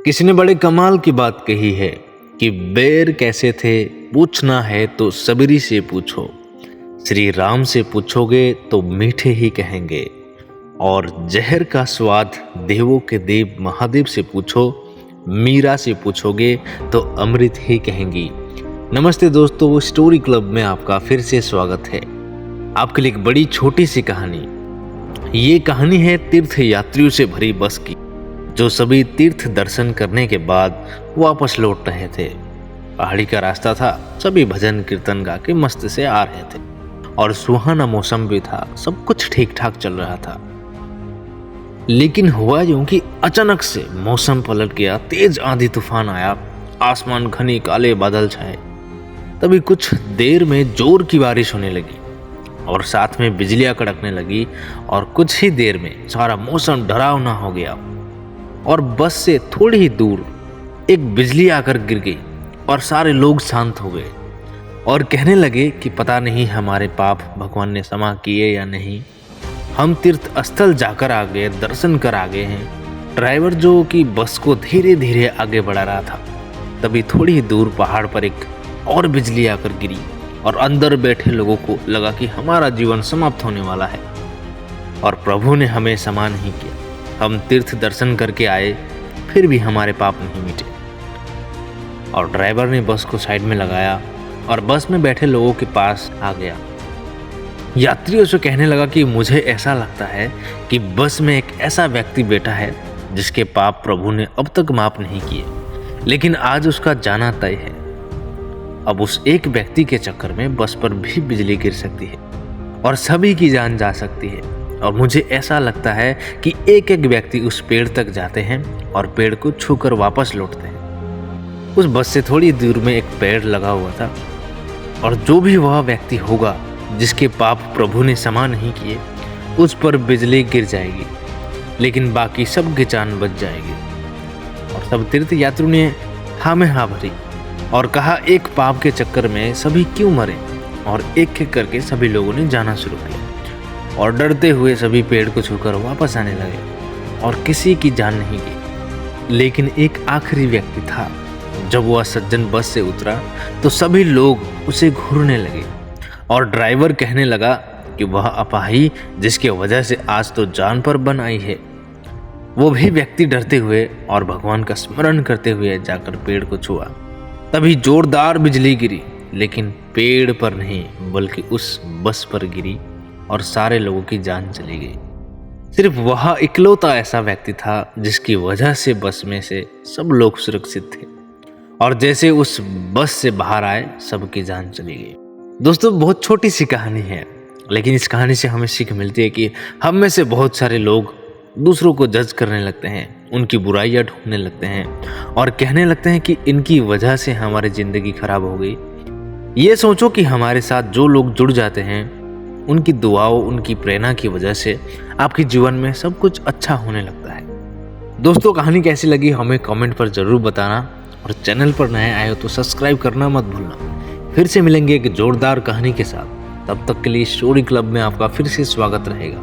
किसी ने बड़े कमाल की बात कही है कि बैर कैसे थे पूछना है तो सबरी से पूछो। श्री राम से पूछोगे तो मीठे ही कहेंगे, और जहर का स्वाद देवों के देव महादेव से पूछो। मीरा से पूछोगे तो अमृत ही कहेंगी। नमस्ते दोस्तों, स्टोरी क्लब में आपका फिर से स्वागत है। आपके लिए एक बड़ी छोटी सी कहानी। ये कहानी है तीर्थ यात्रियों से भरी बस की, जो सभी तीर्थ दर्शन करने के बाद वापस लौट रहे थे। पहाड़ी का रास्ता था, सभी भजन कीर्तन गा के मस्त से आ रहे थे और सुहाना मौसम भी था, सब कुछ ठीक ठाक चल रहा था। लेकिन हुआ यूं कि अचानक से मौसम पलट गया, तेज आंधी तूफान आया, आसमान घने काले बादल छाए। तभी कुछ देर में जोर की बारिश होने लगी और साथ में बिजलियां कड़कने लगी, और कुछ ही देर में सारा मौसम डरावना हो गया और बस से थोड़ी ही दूर एक बिजली आकर गिर गई और सारे लोग शांत हो गए और कहने लगे कि पता नहीं हमारे पाप भगवान ने क्षमा किए या नहीं। हम तीर्थ स्थल जाकर आ गए, दर्शन कर आ गए हैं। ड्राइवर जो कि बस को धीरे धीरे आगे बढ़ा रहा था, तभी थोड़ी ही दूर पहाड़ पर एक और बिजली आकर गिरी और अंदर बैठे लोगों को लगा कि हमारा जीवन समाप्त होने वाला है और प्रभु ने हमें क्षमा नहीं किया। हम तीर्थ दर्शन करके आए, फिर भी हमारे पाप नहीं मिटे। और ड्राइवर ने बस को साइड में लगाया और बस में बैठे लोगों के पास आ गया। यात्रियों से कहने लगा कि मुझे ऐसा लगता है कि बस में एक ऐसा व्यक्ति बैठा है जिसके पाप प्रभु ने अब तक माफ नहीं किए, लेकिन आज उसका जाना तय है। अब उस एक व्यक्ति के चक्कर में बस पर भी बिजली गिर सकती है और सभी की जान जा सकती है। और मुझे ऐसा लगता है कि एक एक व्यक्ति उस पेड़ तक जाते हैं और पेड़ को छूकर वापस लौटते हैं। उस बस से थोड़ी दूर में एक पेड़ लगा हुआ था, और जो भी वह व्यक्ति होगा जिसके पाप प्रभु ने क्षमा नहीं किए, उस पर बिजली गिर जाएगी, लेकिन बाकी सब की जान बच जाएगी। और सब तीर्थ यात्रियों ने हाँ में हाँ भरी और कहा, एक पाप के चक्कर में सभी क्यों मरे। और एक एक करके सभी लोगों ने जाना शुरू किया और डरते हुए सभी पेड़ को छूकर वापस आने लगे और किसी की जान नहीं गई। लेकिन एक आखिरी व्यक्ति था। जब वह सज्जन बस से उतरा तो सभी लोग उसे घूरने लगे और ड्राइवर कहने लगा कि वह अपाही जिसकी वजह से आज तो जान पर बन आई है। वो भी व्यक्ति डरते हुए और भगवान का स्मरण करते हुए जाकर पेड़ को छुआ। तभी जोरदार बिजली गिरी, लेकिन पेड़ पर नहीं बल्कि उस बस पर गिरी और सारे लोगों की जान चली गई। सिर्फ वह इकलौता ऐसा व्यक्ति था जिसकी वजह से बस में से सब लोग सुरक्षित थे, और जैसे उस बस से बाहर आए सबकी जान चली गई। दोस्तों, बहुत छोटी सी कहानी है, लेकिन इस कहानी से हमें सीख मिलती है कि हम में से बहुत सारे लोग दूसरों को जज करने लगते हैं, उनकी बुराइयां ढूंढने लगते हैं और कहने लगते हैं कि इनकी वजह से हमारी जिंदगी खराब हो गई। ये सोचो कि हमारे साथ जो लोग जुड़ जाते हैं, उनकी दुआओं, उनकी प्रेरणा की वजह से आपके जीवन में सब कुछ अच्छा होने लगता है। दोस्तों, कहानी कैसी लगी हमें कमेंट पर जरूर बताना, और चैनल पर नए आए हो तो सब्सक्राइब करना मत भूलना। फिर से मिलेंगे एक जोरदार कहानी के साथ। तब तक के लिए स्टोरी क्लब में आपका फिर से स्वागत रहेगा।